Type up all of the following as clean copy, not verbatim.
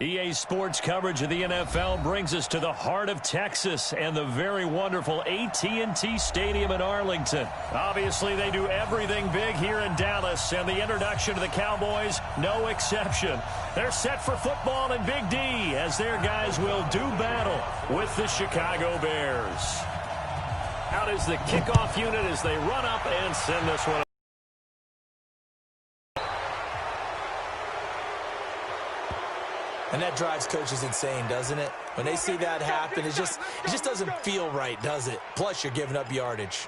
EA Sports coverage of the NFL brings us to the heart of Texas and the very wonderful AT&T Stadium in Arlington. Obviously, they do everything big here in Dallas, and the introduction to the Cowboys, no exception. They're set for football in Big D as their guys will do battle with the Chicago Bears. Out is the kickoff unit as they run up and send this one. And that drives coaches insane, doesn't it? When they see that happen, it just doesn't feel right, does it? Plus, you're giving up yardage.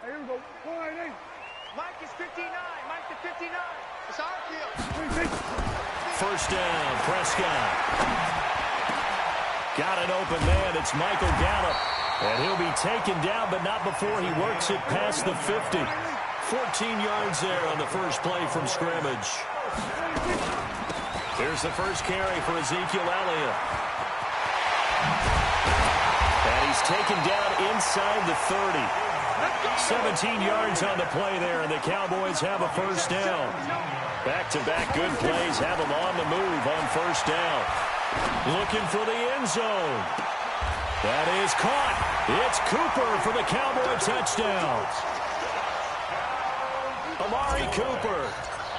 Here we go. 480. Mike is 59. Mike to 59. It's our field. First down, Prescott. Got an open man. It's Michael Gallup. And he'll be taken down, but not before he works it past the 50. 14 yards there on the first play from scrimmage. Here's the first carry for Ezekiel Elliott. And he's taken down inside the 30. 17 yards on the play there, and the Cowboys have a first down. Back-to-back good plays have them on the move on first down. Looking for the end zone. That is caught. It's Cooper for the Cowboy touchdown. Amari Cooper,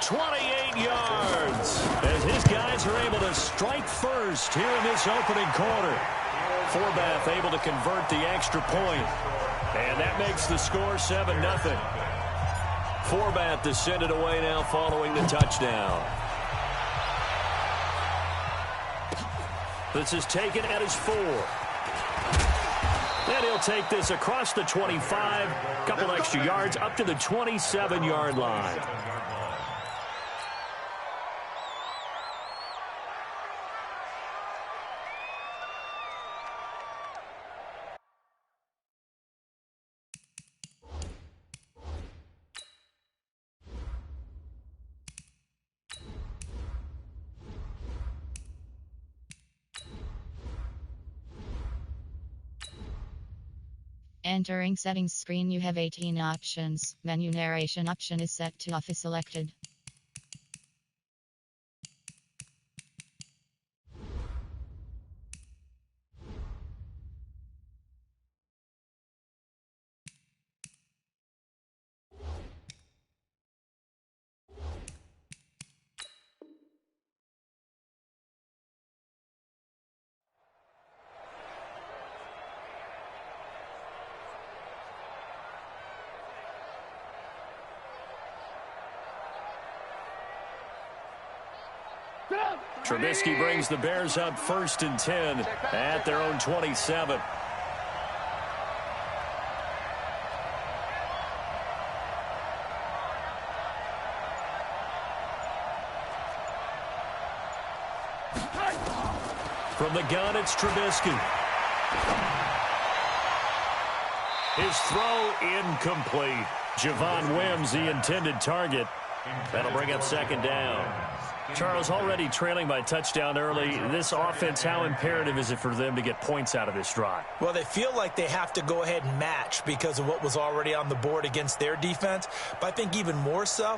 28 yards, as his guys are able to strike first here in this opening quarter. Forbath able to convert the extra point. And that makes the score 7-0. Forbath is sent it away now following the touchdown. This is taken at his 4. And he'll take this across the 25. Couple extra yards up to the 27-yard line. Entering settings screen, you have 18 options. Menu narration option is set to off is selected. Trubisky brings the Bears up 1st and 10 at their own 27. From the gun, it's Trubisky. His throw incomplete. Javon Wims, the intended target. That'll bring up 2nd down. Charles, already trailing by touchdown early. This offense, how imperative is it for them to get points out of this drive? Well, they feel like they have to go ahead and match because of what was already on the board against their defense. But I think even more so,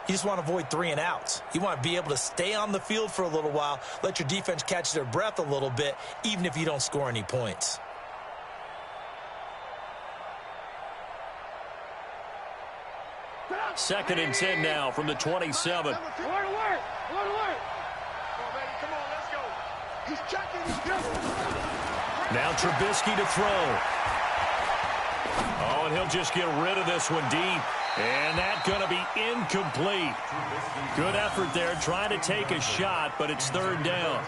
you just want to avoid 3 and outs. You want to be able to stay on the field for a little while, let your defense catch their breath a little bit, even if you don't score any points. Second and 10 now from the 27. Alert, alert, alert. Come on, baby. Come on, let's go. He's checking. Now Trubisky to throw. Oh, and he'll just get rid of this one deep. And that's going to be incomplete. Good effort there, trying to take a shot, but it's 3rd down.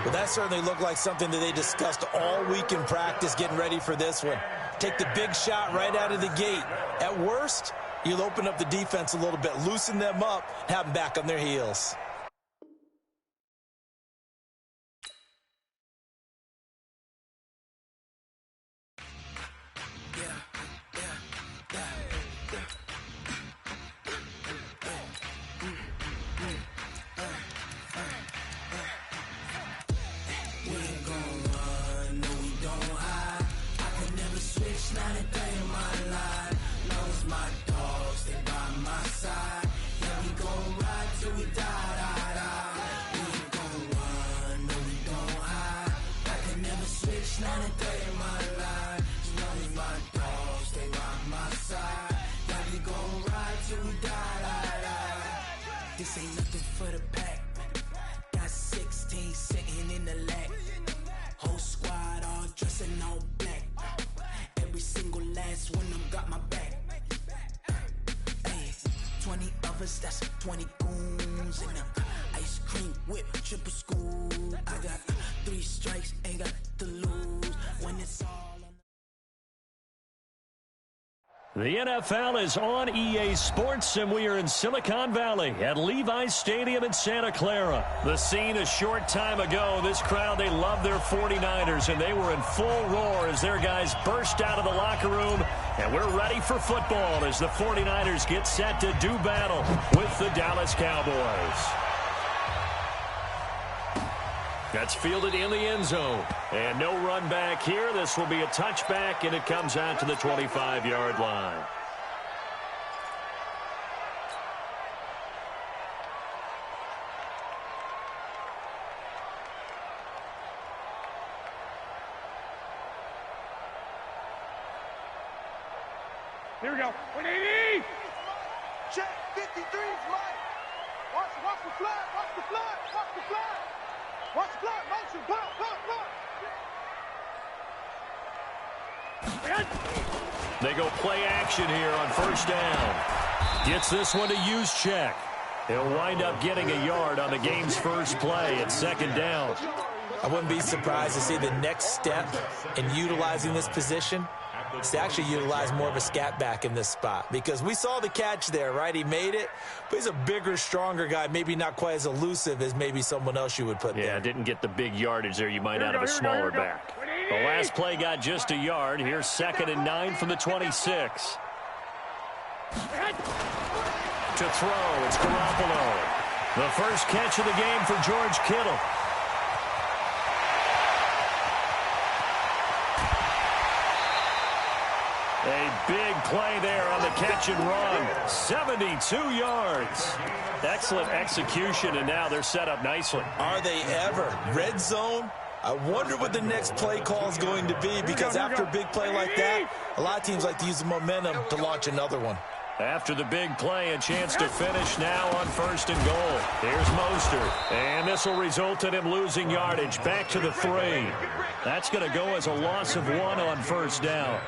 Well, that certainly looked like something that they discussed all week in practice getting ready for this one. Take the big shot right out of the gate. At worst, you'll open up the defense a little bit, loosen them up, and have them back on their heels. this ain't nothing for the pack. Got 16 sitting in the lag. Whole squad all dressing all black. Every single last one of them got my back. Hey, 20 of us, that's 20 goons in them. Ice cream whip, triple school. I got 3 strikes, ain't got to lose. When it's all The NFL is on EA Sports, and we are in Silicon Valley at Levi's Stadium in Santa Clara. The scene a short time ago, this crowd, they love their 49ers, and they were in full roar as their guys burst out of the locker room, and we're ready for football as the 49ers get set to do battle with the Dallas Cowboys. That's fielded in the end zone. And no run back here. This will be a touchback, and it comes out to the 25-yard line. Here we go. 180! Check, 53 is mine. Watch the flag, watch the flag, watch the flag. Watch the flag, motion, pop. They go play action here on first down. Gets this one to use check. He'll wind up getting a yard on the game's first play at second down. I wouldn't be surprised to see the next step in utilizing this position is to actually utilize more of a scat back in this spot, because we saw the catch there, right? He made it, but he's a bigger, stronger guy, maybe not quite as elusive as maybe someone else you would put there. Yeah, didn't get the big yardage there you might out of a smaller back. The last play got just a yard. Here's 2nd and 9 from the 26. To throw, it's Garoppolo. The first catch of the game for George Kittle. A big play there on the catch and run. 72 yards. Excellent execution, and now they're set up nicely. Are they ever? Red zone? I wonder what the next play call is going to be, because after a big play like that, a lot of teams like to use the momentum to launch another one. After the big play, a chance to finish now on 1st and goal. Here's Mostert, and this will result in him losing yardage back to the 3. That's going to go as a loss of 1 on first down.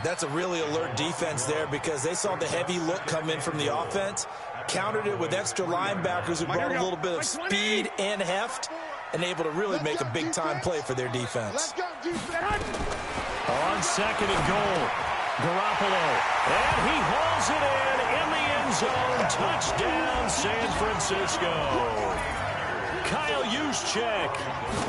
That's a really alert defense there, because they saw the heavy look come in from the offense, countered it with extra linebackers who brought a little bit of speed and heft, and able to really make a big-time play for their defense. On 2nd and goal, Garoppolo, and he hauls it in the end zone. Touchdown, San Francisco. Kyle Juszczyk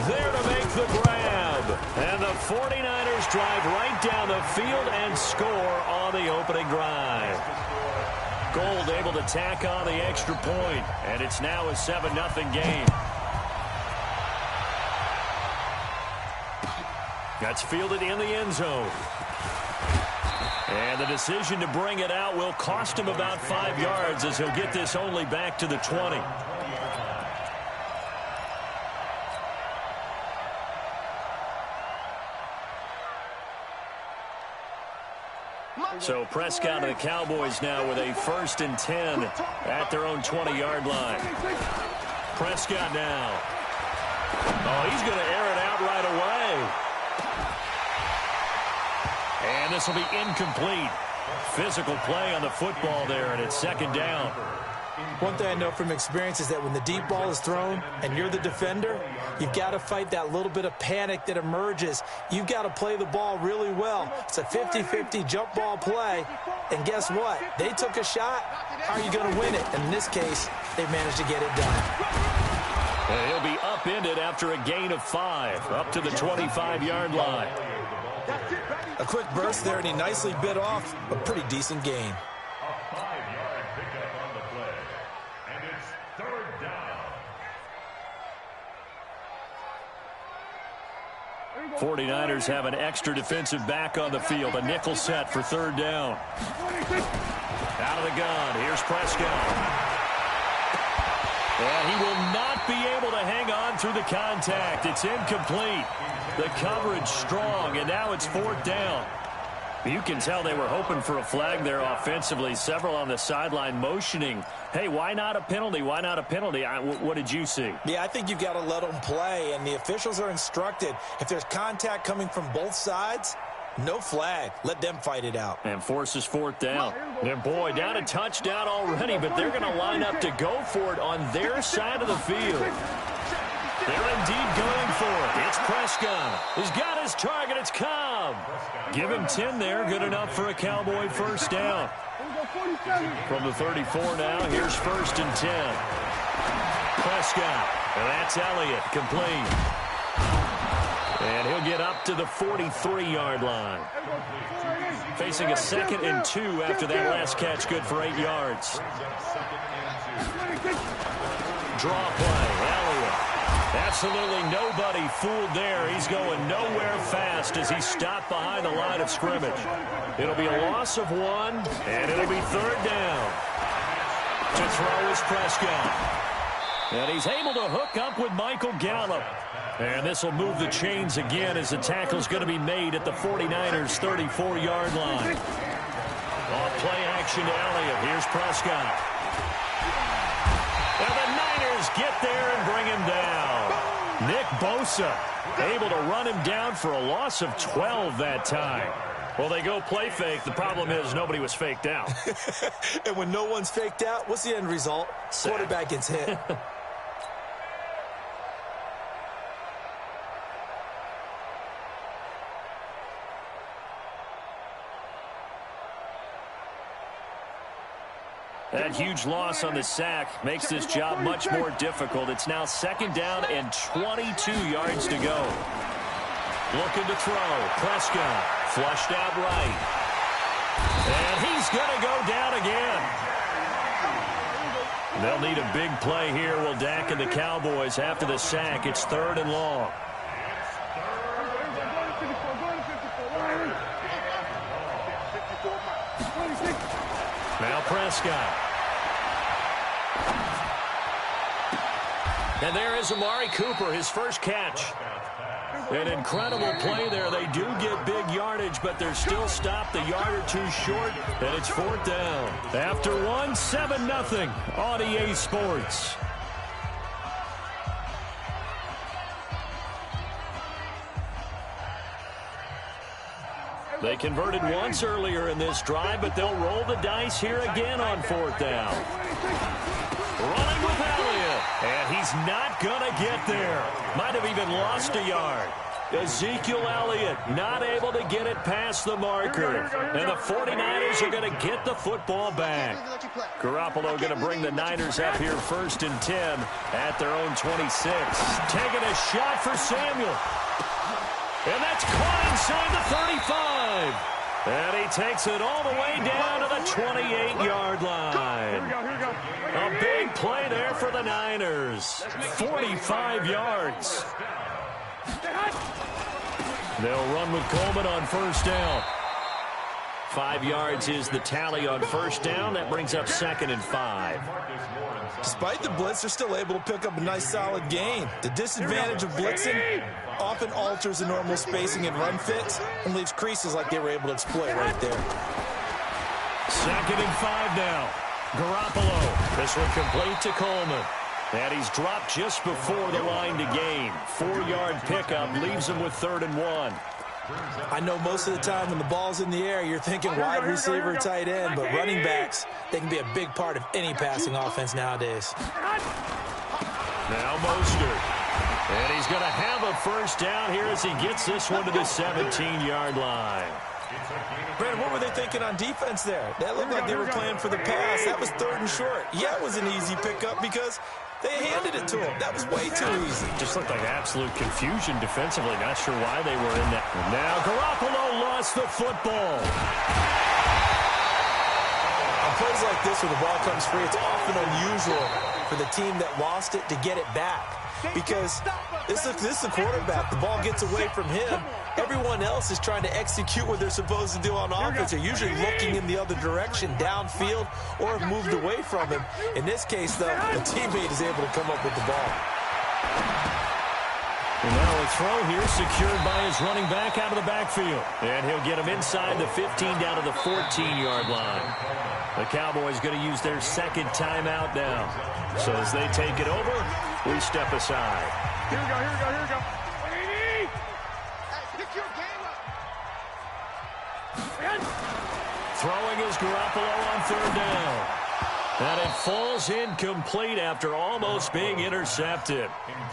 there to make the grab. And the 49ers drive right down the field and score on the opening drive. Gold able to tack on the extra point, and it's now a 7-0 game. That's fielded in the end zone. And the decision to bring it out will cost him about 5 yards, as he'll get this only back to the 20. So Prescott and the Cowboys now with a 1st and 10 at their own 20-yard line. Prescott now. Oh, he's going to air it out right away. And this will be incomplete. Physical play on the football there, and it's 2nd down. One thing I know from experience is that when the deep ball is thrown and you're the defender, you've got to fight that little bit of panic that emerges. You've got to play the ball really well. It's a 50-50 jump ball play, and guess what? They took a shot. How are you going to win it? And in this case, they managed to get it done. And he'll be upended after a gain of 5, up to the 25-yard line. A quick burst there, and he nicely bit off a pretty decent gain. 49ers have an extra defensive back on the field. A nickel set for 3rd down. Out of the gun. Here's Prescott. And he will not be able to hang on through the contact. It's incomplete. The coverage strong, and now it's 4th down. You can tell they were hoping for a flag there offensively. Several on the sideline motioning, hey, why not a penalty? Why not a penalty? What did you see? Yeah, I think you've got to let them play, and the officials are instructed. If there's contact coming from both sides, no flag. Let them fight it out. And forces fourth down. And boy, down a touchdown already, but they're going to line up to go for it on their side of the field. They're indeed going for it. It's Prescott. He's got his target. It's Cobb. Give him 10 there. Good enough for a Cowboy first down. From the 34 now, here's 1st and 10. Prescott. And that's Elliott. Complete. And he'll get up to the 43-yard line. Facing a 2nd and 2 after that last catch. Good for 8 yards. Draw play. Elliott. Absolutely nobody fooled there. He's going nowhere fast as he's stopped behind the line of scrimmage. It'll be a loss of 1, and it'll be 3rd down. To throw is Prescott. And he's able to hook up with Michael Gallup. And this will move the chains again as the tackle's going to be made at the 49ers' 34-yard line. Off play action to Elliott. Here's Prescott. And the Niners get there and bring him down. Nick Bosa able to run him down for a loss of 12 that time. Well, they go play fake. The problem is nobody was faked out. And when no one's faked out, what's the end result? Quarterback gets hit. That huge loss on the sack makes this job much more difficult. It's now 2nd down and 22 yards to go. Looking to throw. Prescott flushed out right. And he's going to go down again. They'll need a big play here. Will Dak and the Cowboys after the sack. It's 3rd and long. Now Prescott. And there is Amari Cooper, his first catch. An incredible play there. They do get big yardage, but they're still stopped a yard or 2 short, and it's 4th down. After 1, 7-0 on EA Sports. They converted once earlier in this drive, but they'll roll the dice here again on 4th down. Running with Elliott, and he's not going to get there. Might have even lost a yard. Ezekiel Elliott not able to get it past the marker. And the 49ers are going to get the football back. Garoppolo going to bring the Niners up here 1st and 10 at their own 26. Taking a shot for Samuel. And that's caught inside the 35. And he takes it all the way down to the 28-yard line. A big play there for the Niners. 45 yards. They'll run with Coleman on 1st down. 5 yards is the tally on 1st down. That brings up 2nd and 5. Despite the blitz, they're still able to pick up a nice solid gain. The disadvantage of blitzing often alters the normal spacing and run fits and leaves creases like they were able to exploit right there. 2nd and 5 now. Garoppolo. This one complete to Coleman. And he's dropped just before the line to gain. 4-yard pickup leaves him with 3rd and 1. I know most of the time when the ball's in the air, you're thinking wide receiver, tight end, but running backs, they can be a big part of any passing offense nowadays. Now Mostert. And he's going to have a 1st down here as he gets this one to the 17-yard line. Brandon, what were they thinking on defense there? That looked like they were playing for the pass. That was 3rd and short. Yeah, it was an easy pickup because they handed it to him. That was way too easy. Just looked like absolute confusion defensively. Not sure why they were in that. Now Garoppolo lost the football. On plays like this where the ball comes free, it's often unusual for the team that lost it to get it back. Because this is the quarterback. The ball gets away from him. Everyone else is trying to execute what they're supposed to do on offense. They're usually looking in the other direction, downfield, or have moved away from him. In this case, though, the teammate is able to come up with the ball. And now a throw here secured by his running back out of the backfield. And he'll get him inside the 15 down to the 14-yard line. The Cowboys going to use their second timeout now. So as they take it over, we step aside. Here we go, here we go, here we go. Hey, pick your game up. Throwing is Garoppolo on third down. And it falls incomplete after almost being intercepted.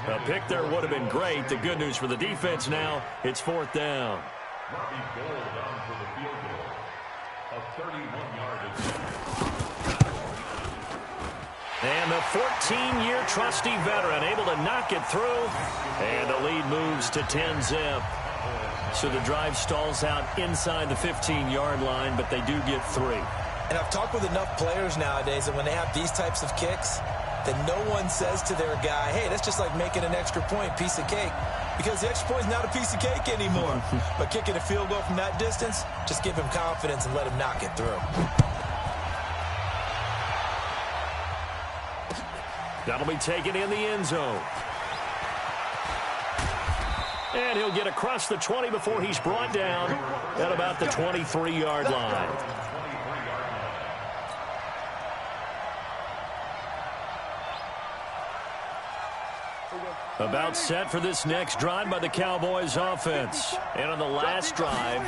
A pick there would have been great. The good news for the defense now, it's fourth down. And the 14-year trusty veteran able to knock it through. And the lead moves to 10-zip. So the drive stalls out inside the 15-yard line, but they do get 3. And I've talked with enough players nowadays that when they have these types of kicks, that no one says to their guy, hey, that's just like making an extra point, piece of cake. Because the extra point is not a piece of cake anymore. But kicking a field goal from that distance, just give him confidence and let him knock it through. That'll be taken in the end zone. And he'll get across the 20 before he's brought down at about the 23-yard line. About set for this next drive by the Cowboys offense. And on the last drive,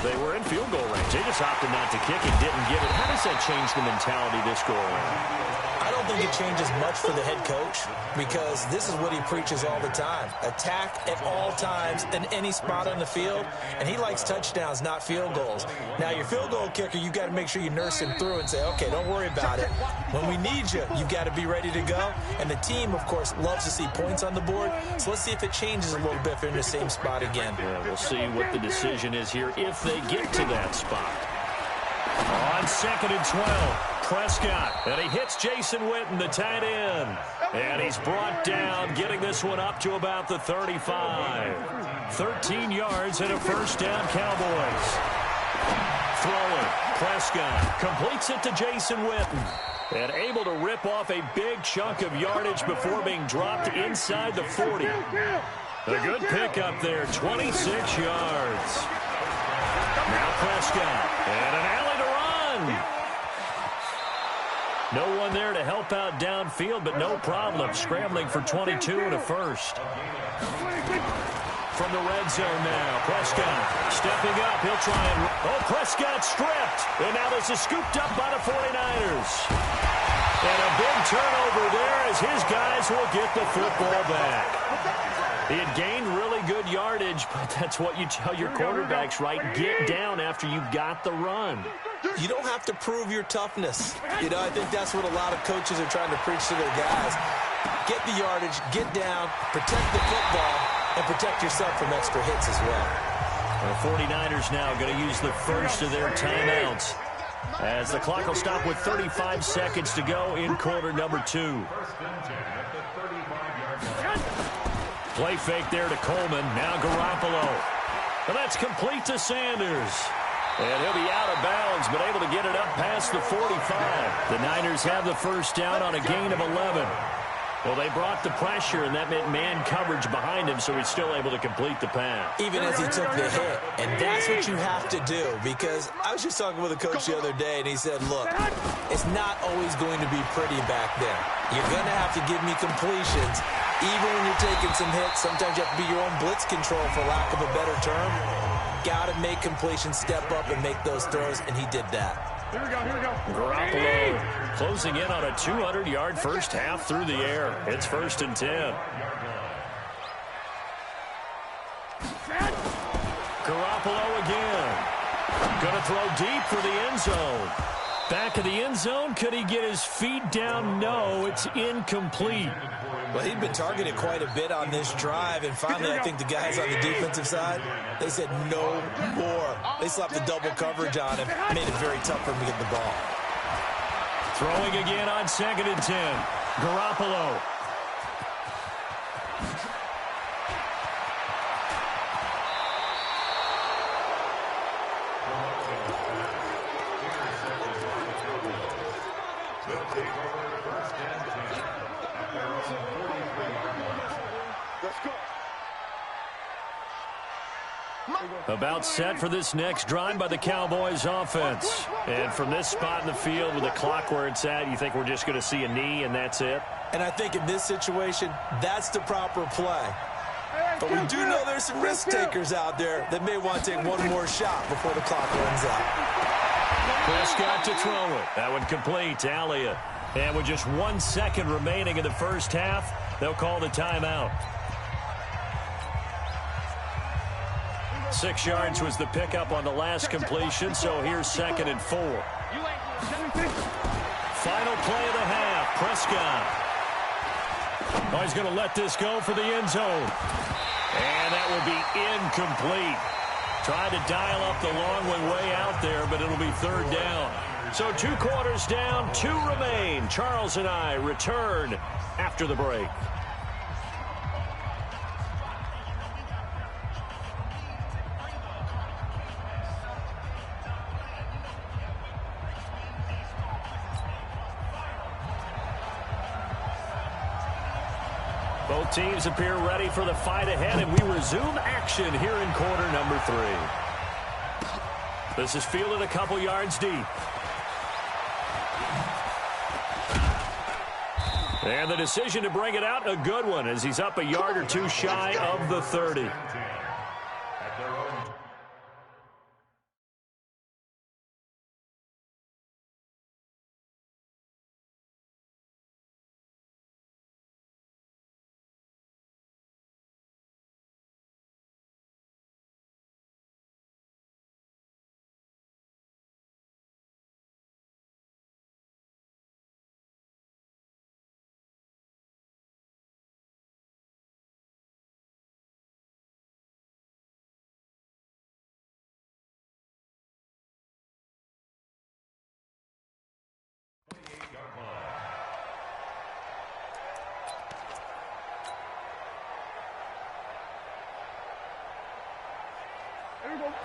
they were in field goal range. They just opted not to kick it, didn't get it. How does that change the mentality this go around? I don't think it changes much for the head coach because this is what he preaches all the time. Attack at all times in any spot on the field, and he likes touchdowns, not field goals. Now, your field goal kicker, you got to make sure you nurse him through and say, okay, don't worry about it. When we need you, you've got to be ready to go. And the team, of course, loves to see points on the board, so let's see if it changes a little bit if they're in the same spot again. Yeah, we'll see what the decision is here if they get to that spot. On 2nd and 12. Prescott, and he hits Jason Witten, the tight end. And he's brought down, getting this one up to about the 35. 13 yards and a first down, Cowboys. Throwing, Prescott completes it to Jason Witten. And able to rip off a big chunk of yardage before being dropped inside the 40. A good pickup there, 26 yards. Now Prescott, and an alley to run. No one there to help out downfield, but no problem. Scrambling for 22 and a first. From the red zone now, Prescott stepping up. He'll try and... Oh, Prescott stripped. And now this is scooped up by the 49ers. And a big turnover there as his guys will get the football back. He had gained really good yardage, but that's what you tell your quarterbacks, right? Get down after you got the run. You don't have to prove your toughness. You know, I think that's what a lot of coaches are trying to preach to their guys. Get the yardage, get down, protect the football, and protect yourself from extra hits as well. The 49ers now going to use the first of their timeouts as the clock will stop with 35 seconds to go in quarter number 2. Play fake there to Coleman. Now Garoppolo. And that's complete to Sanders. And he'll be out of bounds, but able to get it up past the 45. The Niners have the first down on a gain of 11. Well, they brought the pressure, and that meant man coverage behind him, so he's still able to complete the pass. Even as he took the hit. And that's what you have to do, because I was just talking with a coach the other day, and he said, look, it's not always going to be pretty back there. You're going to have to give me completions. Even when you're taking some hits, sometimes you have to be your own blitz control, for lack of a better term. Got to make completions, step up, and make those throws, and he did that. Here we go, here we go. Garoppolo closing in on a 200-yard first half through the air. It's 1st and 10. Garoppolo again. Going to throw deep for the end zone. Back of the end zone. Could he get his feet down? No, it's incomplete. Well, he'd been targeted quite a bit on this drive, and finally I think the guys on the defensive side, they said no more. They slapped the double coverage on him, made it very tough for him to get the ball. Throwing again on 2nd and 10. Garoppolo. Let's go. About set for this next drive by the Cowboys offense. And from this spot in the field with the clock where it's at, you think we're just going to see a knee and that's it? And I think in this situation, that's the proper play. But we do know there's some risk takers out there that may want to take one more shot before the clock runs out. Prescott to throw it. That one complete to Elliott. And with just 1 second remaining in the first half, they'll call the timeout. 6 yards was the pickup on the last completion, so here's 2nd and 4. Final play of the half, Prescott. Oh, he's going to let this go for the end zone. And that will be incomplete. Trying to dial up the long one way out there, but it'll be 3rd down. So 2 quarters down, 2 remain. Charles and I return after the break. Both teams appear ready for the fight ahead, and we resume action here in quarter number 3. This is fielded a couple yards deep. And the decision to bring it out, a good one, as he's up a yard or 2 shy of the 30.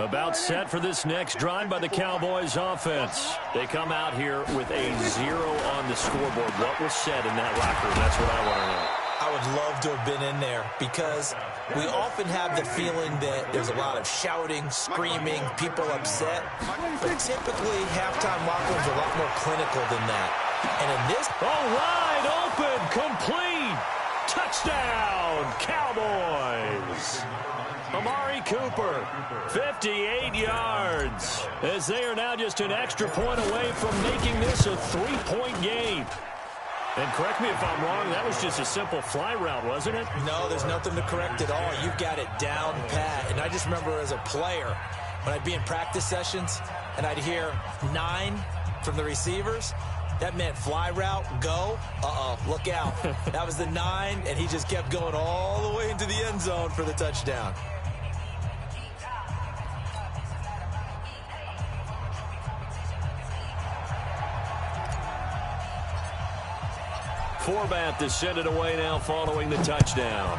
About set for this next drive by the Cowboys offense. They come out here with a 0 on the scoreboard. What was said in that locker room? That's what I want to know. I would love to have been in there because we often have the feeling that there's a lot of shouting, screaming, people upset. But typically, halftime locker rooms are a lot more clinical than that. And in this... Oh, wide open, complete, touchdown, Cowboys. Amari Cooper, 58 yards, as they are now just an extra point away from making this a 3-point game. And correct me if I'm wrong, that was just a simple fly route, wasn't it? No, there's nothing to correct at all. You've got it down pat. And I just remember as a player, when I'd be in practice sessions and I'd hear 9 from the receivers, that meant fly route, go, look out. That was the 9, and he just kept going all the way into the end zone for the touchdown. Forbath to send it away now following the touchdown.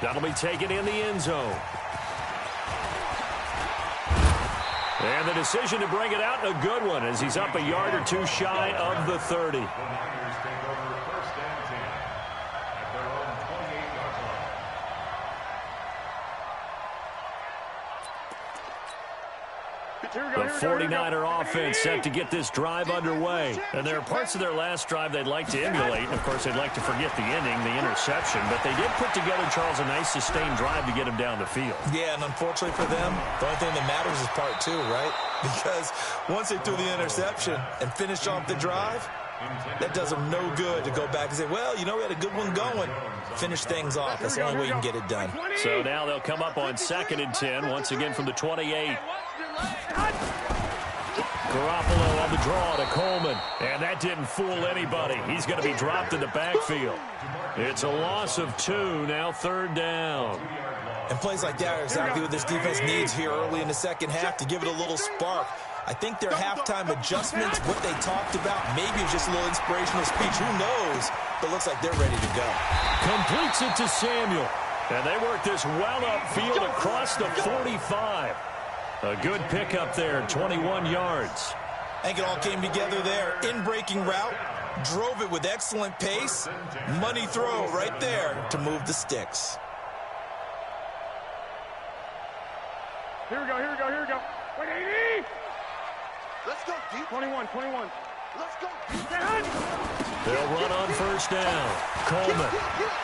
That'll be taken in the end zone. And the decision to bring it out, a good one, as he's up a yard or 2 shy of the 30. The 49er offense set to get this drive underway. And there are parts of their last drive they'd like to emulate. And, of course, they'd like to forget the ending, the interception. But they did put together, Charles, a nice sustained drive to get him down the field. Yeah, and unfortunately for them, the only thing that matters is part 2, right? Because once they threw the interception and finished off the drive, that does them no good to go back and say, well, you know, we had a good one going. Finish things off. That's the only way you can get it done. So now they'll come up on 2nd and 10, once again from the 28. Garoppolo on the draw to Coleman. And that didn't fool anybody. He's going to be dropped in the backfield. It's a loss of 2, now 3rd down. And plays like that are exactly what this defense needs here early in the second half to give it a little spark. I think their halftime adjustments, what they talked about, maybe it was just a little inspirational speech. Who knows? But it looks like they're ready to go. Completes it to Samuel. And they work this well upfield across the 45. A good pickup there, 21 yards. I think it all came together there. In-breaking route, drove it with excellent pace. Money throw right there to move the sticks. Here we go. Wait, 80! Let's go, D. 21. Let's go. They'll run on first down. Coleman.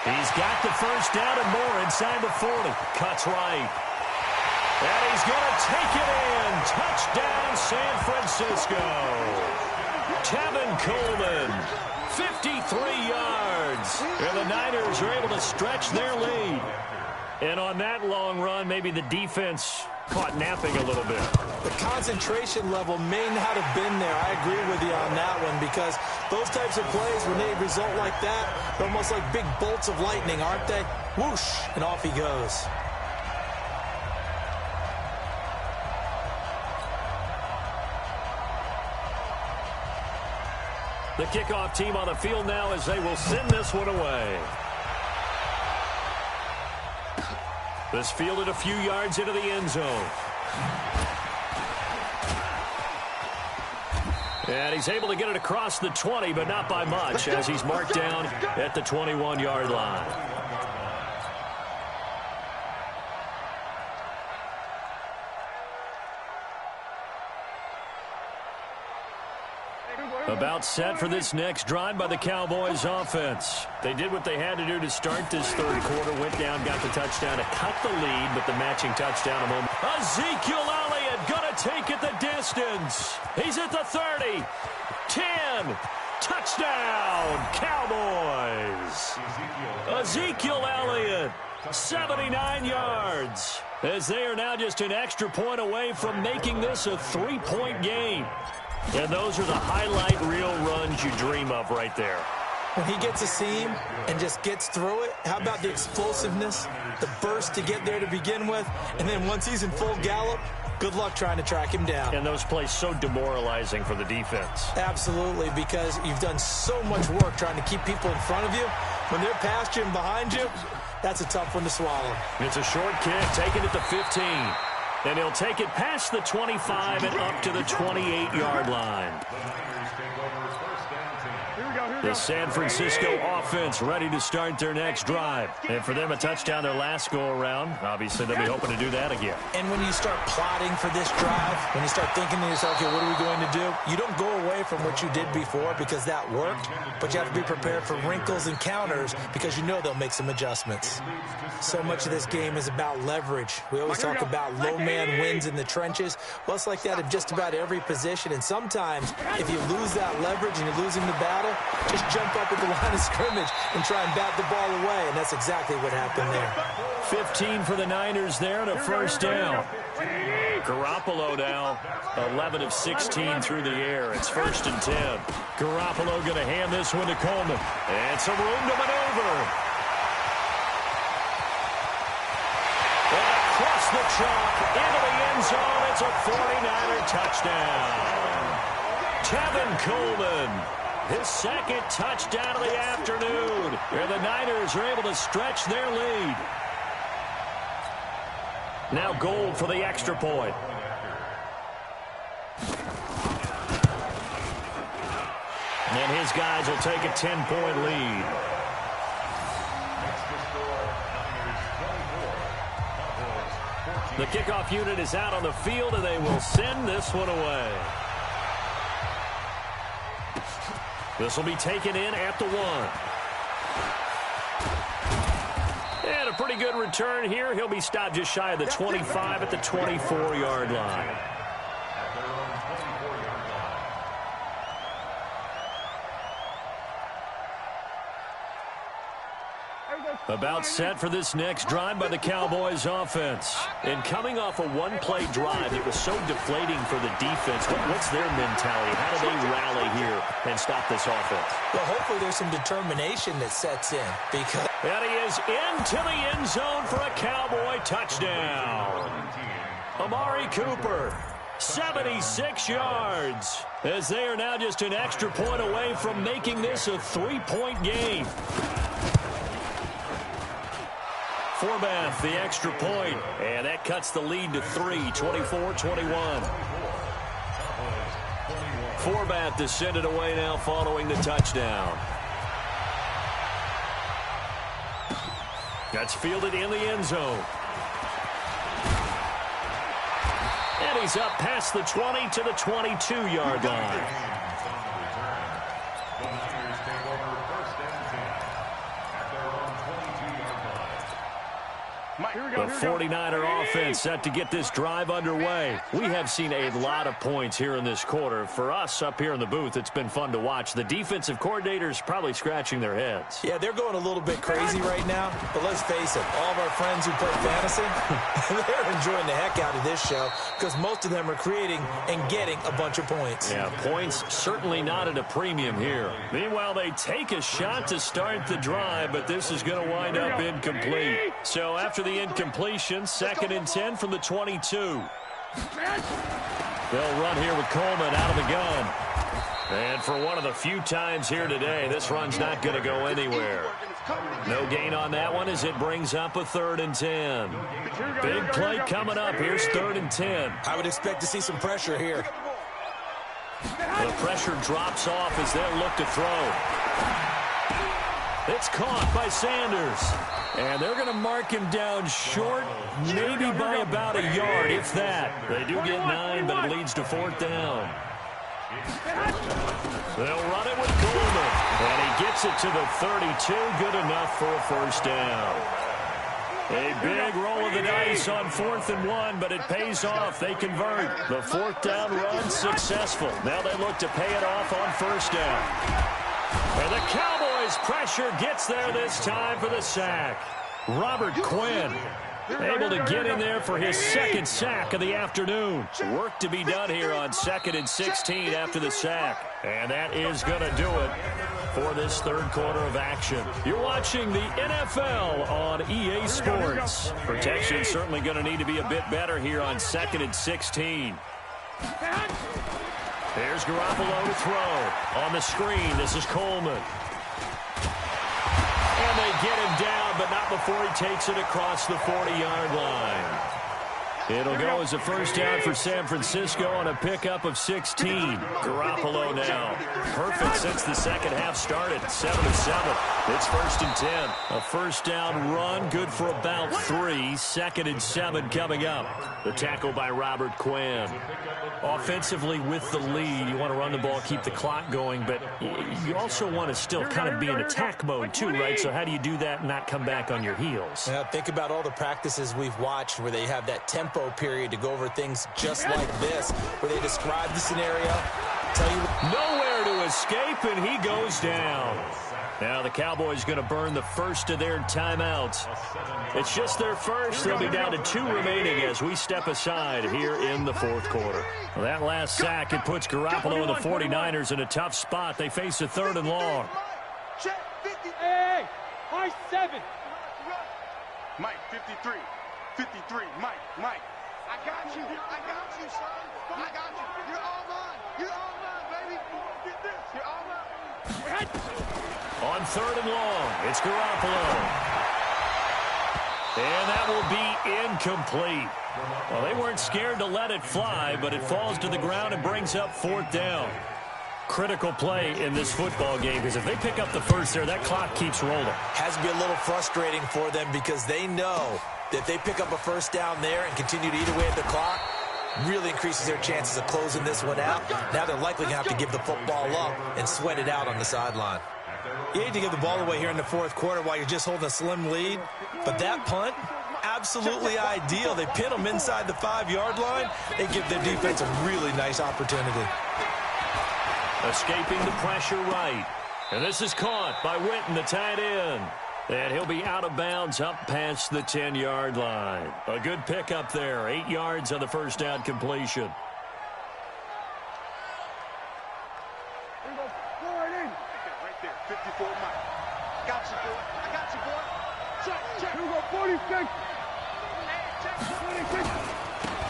He's got the first down and more inside the 40. Cuts right. And he's going to take it in. Touchdown, San Francisco. Tevin Coleman, 53 yards. And the Niners are able to stretch their lead. And on that long run, maybe the defense caught napping a little bit. The concentration level may not have been there. I agree with you on that one, because those types of plays, when they result like that, they're almost like big bolts of lightning, aren't they? Whoosh, and off he goes. The kickoff team on the field now as they will send this one away. This fielded a few yards into the end zone. And he's able to get it across the 20, but not by much, as he's marked down at the 21-yard line. About set for this next drive by the Cowboys offense. They did what they had to do to start this third quarter. Went down, got the touchdown to cut the lead, but the matching touchdown a moment. Ezekiel Elliott going to take it the distance. He's at the 30. 10. Touchdown, Cowboys. Ezekiel Elliott, 79 yards. As they are now just an extra point away from making this a 3-point game. And those are the highlight reel runs you dream of right there. When he gets a seam and just gets through it, how about the explosiveness, the burst to get there to begin with, and then once he's in full gallop, good luck trying to track him down. And those plays so demoralizing for the defense. Absolutely, because you've done so much work trying to keep people in front of you. When they're past you and behind you, that's a tough one to swallow. It's a short kick, taken at the 15. And he'll take it past the 25 and up to the 28-yard line. The San Francisco offense ready to start their next drive. And for them, a touchdown their last go-around. Obviously, they'll be hoping to do that again. And when you start plotting for this drive, when you start thinking to yourself, okay, what are we going to do? You don't go away from what you did before because that worked, but you have to be prepared for wrinkles and counters because you know they'll make some adjustments. So much of this game is about leverage. We always talk about low man wins in the trenches. Well, it's like that in just about every position. And sometimes, if you lose that leverage and you're losing the battle, just jump up at the line of scrimmage and try and bat the ball away. And that's exactly what happened there. 15 for the Niners there and a first down. Garoppolo now 11 of 16 through the air. It's 1st and 10. Garoppolo going to hand this one to Coleman. And some room to maneuver. And across the chalk into the end zone. It's a 49er touchdown. Tevin Coleman. His second touchdown of the afternoon. And the Niners are able to stretch their lead. Now Gold for the extra point. And his guys will take a 10-point lead. The kickoff unit is out on the field, and they will send this one away. This will be taken in at the 1. And a pretty good return here. He'll be stopped just shy of the 25 at the 24-yard line. About set for this next drive by the Cowboys offense. And coming off a one-play drive, it was so deflating for the defense. What's their mentality? How do they rally here and stop this offense? Well, hopefully there's some determination that sets in. Because and he is into the end zone for a Cowboy touchdown. Amari Cooper, 76 yards. As they are now just an extra point away from making this a 3-point game. Forbath, the extra point, and that cuts the lead to 3, 24-21. Forbath to send it away now following the touchdown. That's fielded in the end zone. And he's up past the 20 to the 22-yard line. The 49er offense set to get this drive underway. We have seen a lot of points here in this quarter. For us up here in the booth, it's been fun to watch. The defensive coordinators probably scratching their heads. Yeah, they're going a little bit crazy right now. But let's face it, all of our friends who play fantasy, they're enjoying the heck out of this show because most of them are creating and getting a bunch of points. Yeah, points certainly not at a premium here. Meanwhile, they take a shot to start the drive, but this is going to wind up incomplete. So after the incompletion, 2nd and 10 from the 22. They'll run here with Coleman out of the gun. And for one of the few times here today, this run's not going to go anywhere. No gain on that one as it brings up a 3rd and 10. Big play coming up. Here's 3rd and 10. I would expect to see some pressure here. The pressure drops off as they'll look to throw. It's caught by Sanders. And they're going to mark him down short, maybe by about a yard, if that. They do get 9, but it leads to 4th down. They'll run it with Coleman. And he gets it to the 32. Good enough for a 1st down. A big roll of the dice on 4th and 1, but it pays off. They convert. The 4th down run successful. Now they look to pay it off on 1st down. And the Cowboys' pressure gets there this time for the sack. Robert Quinn able to get in there for his 2nd sack of the afternoon. Work to be done here on 2nd and 16 after the sack. And that is going to do it for this 3rd quarter of action. You're watching the NFL on EA Sports. Protection certainly going to need to be a bit better here on 2nd and 16. There's Garoppolo to throw. On the screen, this is Coleman. And they get him down, but not before he takes it across the 40-yard line. It'll go as a 1st down for San Francisco on a pickup of 16. Garoppolo now. Perfect since the 2nd half started. 7-7. It's 1st and 10. A 1st down run, good for about 3. 2nd and 7 coming up. The tackle by Robert Quinn. Offensively with the lead, you want to run the ball, keep the clock going, but you also want to still kind of be in attack mode too, right? So how do you do that and not come back on your heels? Now, think about all the practices we've watched where they have that tempo period to go over things just like this, where they describe the scenario, tell you nowhere to escape, and he goes down. Now the Cowboys going to burn the first of their timeouts. It's just their first. They'll be down to 2 remaining as we step aside here in the 4th quarter. Well, that last sack, it puts Garoppolo and the 49ers in a tough spot. They face a 3rd and long. Hey, Mike 7. Mike 53. 53. Mike. I got you, son. I got you. You're all mine. You're all mine, baby. Get this. You're all mine. On 3rd and long, it's Garoppolo. And that will be incomplete. Well, they weren't scared to let it fly, but it falls to the ground and brings up 4th down. Critical play in this football game, because if they pick up the first there, that clock keeps rolling. Has to be a little frustrating for them because they know that if they pick up a 1st down there and continue to eat away at the clock, really increases their chances of closing this one out. Now they're likely going to have to give the football up and sweat it out on the sideline. You hate to give the ball away here in the 4th quarter while you're just holding a slim lead, but that punt, absolutely ideal. They pin them inside the 5-yard line. They give their defense a really nice opportunity. Escaping the pressure right. And this is caught by Witten, the tight end. And he'll be out of bounds up past the 10-yard line. A good pickup there. 8 yards on the 1st down completion. Right there, 54 Mike. Got you, boy. I got you, boy. Check. Here we go, 46. Check, 26.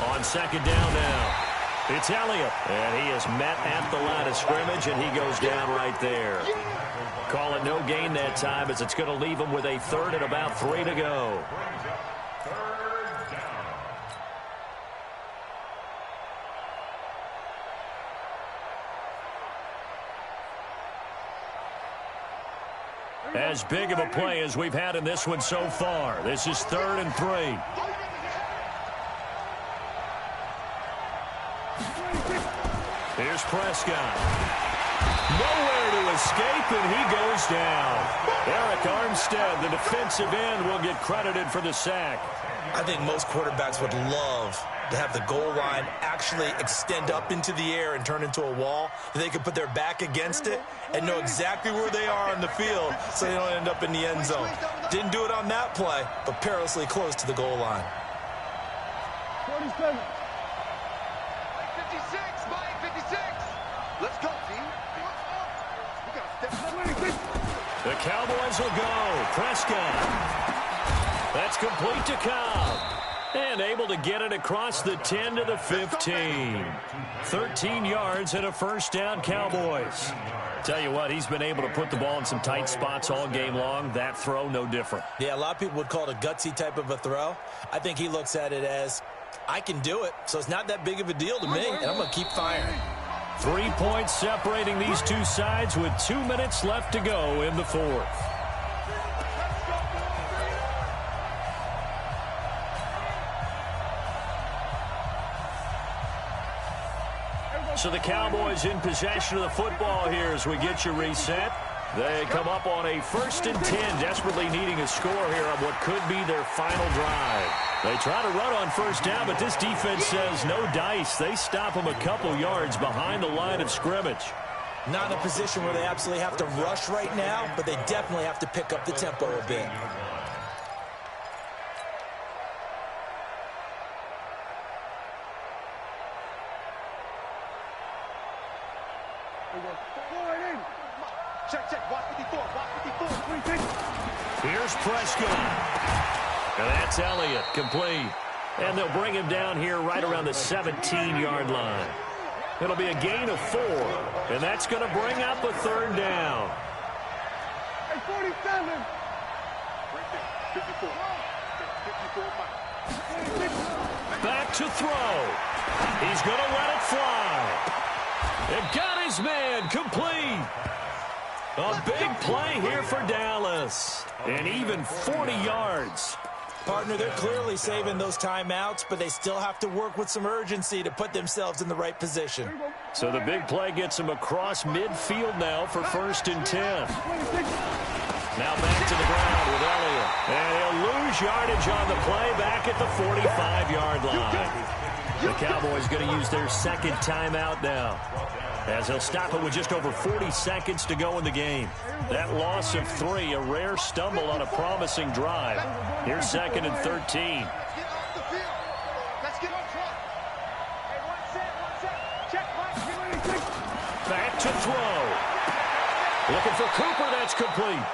On 2nd down now. It's Elliott, and he is met at the line of scrimmage, and he goes down right there. Call it no gain that time, as it's going to leave him with a 3rd and about 3 to go. As big of a play as we've had in this one so far. This is 3rd and 3. Here's Prescott. Nowhere to escape, and he goes down. Eric Armstead, the defensive end, will get credited for the sack. I think most quarterbacks would love to have the goal line actually extend up into the air and turn into a wall. They could put their back against it and know exactly where they are on the field so they don't end up in the end zone. Didn't do it on that play, but perilously close to the goal line. 47. 56, Mike, 56. Let's go, team. We got to step. The Cowboys will go. Prescott. That's complete to Cobb. And able to get it across the 10 to the 15. 13 yards and a first down, Cowboys. Tell you what, he's been able to put the ball in some tight spots all game long. That throw, no different. Yeah, a lot of people would call it a gutsy type of a throw. I think he looks at it as, I can do it, so it's not that big of a deal to me, and I'm going to keep firing. 3 points separating these two sides with 2 minutes left to go in the fourth. So the Cowboys in possession of the football here as we get you reset. They come up on a 1st and 10, desperately needing a score here on what could be their final drive. They try to run on first down, but this defense says no dice. They stop them a couple yards behind the line of scrimmage. Not in a position where they absolutely have to rush right now, but they definitely have to pick up the tempo a bit. Check. Watch 54. Watch 54. Here's Prescott. And that's Elliott, complete. And they'll bring him down here right around the 17-yard line. It'll be a gain of 4. And that's going to bring up a 3rd down. Hey, 47. Right there, 54. 54, Mike. Back to throw. He's going to let it fly. It got his man, complete. A big play here for Dallas. And even 40 yards. Partner, they're clearly saving those timeouts, but they still have to work with some urgency to put themselves in the right position. So the big play gets them across midfield now for 1st and 10. Now back to the ground with Elliott. And he'll lose yardage on the play back at the 45-yard line. The Cowboys going to use their 2nd timeout now, as they'll stop it with just over 40 seconds to go in the game. That loss of 3, a rare stumble on a promising drive. Here's 2nd and 13. Get off the field. Let's get on track. Hey, one set. Check, Mike. Back to throw. Looking for Cooper. That's complete.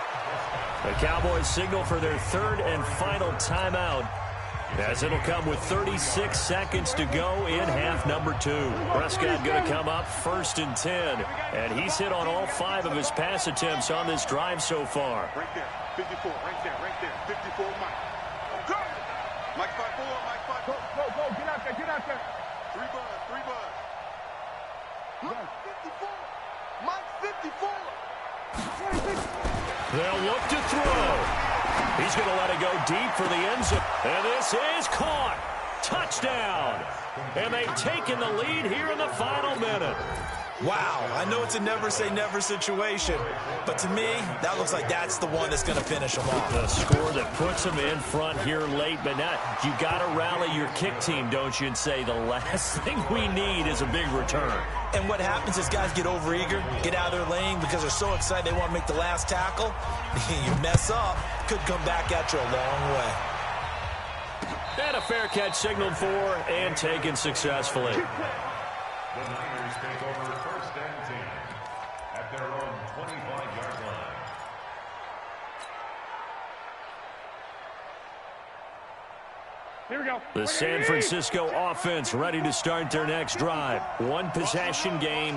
The Cowboys signal for their 3rd and final timeout, as it'll come with 36 seconds to go in half number 2. Prescott going to come up 1st and 10, and he's hit on all 5 of his pass attempts on this drive so far. Right there, 54, right there. 54, Mike. Go! Mike 5-4, Mike 5-4. Go, get out there. 3 buzz. Mike 54. Mike 54. They'll look to throw. He's going to let it go deep for the end zone. And this is caught. Touchdown. And they've taken the lead here in the final minute. Wow, I know it's a never-say-never situation, but to me, that looks like that's the one that's going to finish them off. The score that puts them in front here late, but now you got to rally your kick team, don't you, and say the last thing we need is a big return. And what happens is guys get overeager, get out of their lane because they're so excited they want to make the last tackle. You mess up, could come back at you a long way. And a fair catch signaled for and taken successfully. The Niners take over 1st and 10 at their own 25-yard line. Here we go. The San Francisco offense ready to start their next drive. One possession game.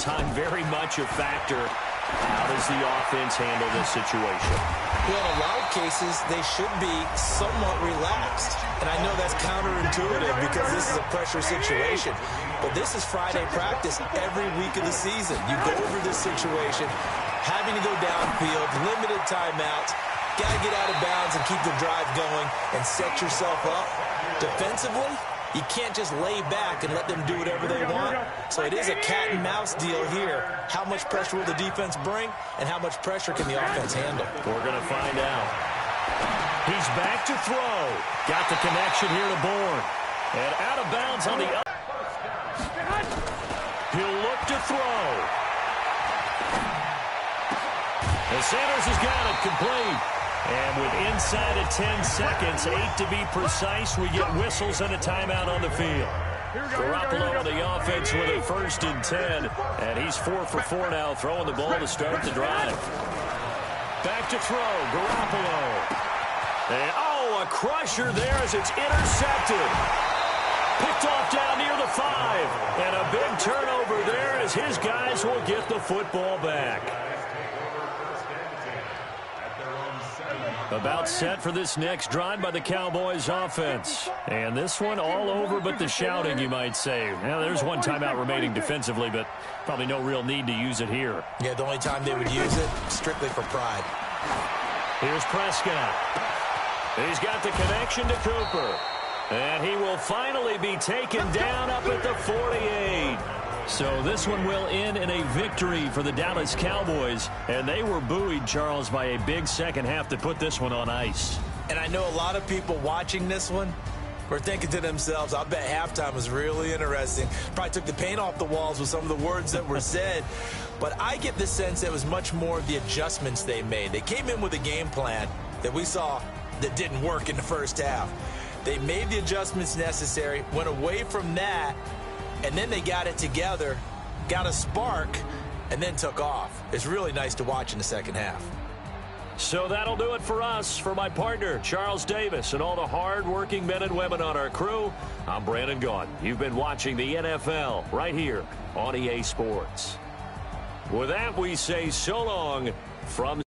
Time very much a factor. How does the offense handle this situation? Well, in a lot of cases, they should be somewhat relaxed. And I know that's counterintuitive because this is a pressure situation. But this is Friday practice every week of the season. You go over this situation, having to go downfield, limited timeouts, got to get out of bounds and keep the drive going and set yourself up. Defensively, you can't just lay back and let them do whatever they want. So it is a cat and mouse deal here. How much pressure will the defense bring, and how much pressure can the offense handle? We're going to find out. He's back to throw. Got the connection here to Bourne. And out of bounds on the other. He'll look to throw. And Sanders has got it complete. And with inside of 10 seconds, 8 to be precise, we get whistles and a timeout on the field. Garoppolo on the offense with a 1st and 10. And he's 4 for 4 now, throwing the ball to start the drive. Back to throw, Garoppolo. And, a crusher there as it's intercepted. Picked off down near the 5. And a big turnover there as his guys will get the football back. About set for this next drive by the Cowboys offense. And this one all over but the shouting, you might say. Now, there's one timeout remaining defensively, but probably no real need to use it here. Yeah, the only time they would use it, strictly for pride. Here's Prescott. He's got the connection to Cooper. And he will finally be taken down up at the 48. So this one will end in a victory for the Dallas Cowboys. And they were buoyed, Charles, by a big second half to put this one on ice. And I know a lot of people watching this one were thinking to themselves, I bet halftime was really interesting. Probably took the paint off the walls with some of the words that were said. But I get the sense that it was much more of the adjustments they made. They came in with a game plan that we saw that didn't work in the first half. They made the adjustments necessary, went away from that, and then they got it together, got a spark, and then took off. It's really nice to watch in the second half. So that'll do it for us. For my partner, Charles Davis, and all the hard-working men and women on our crew, I'm Brandon Gaudin. You've been watching the NFL right here on EA Sports. With that, we say so long from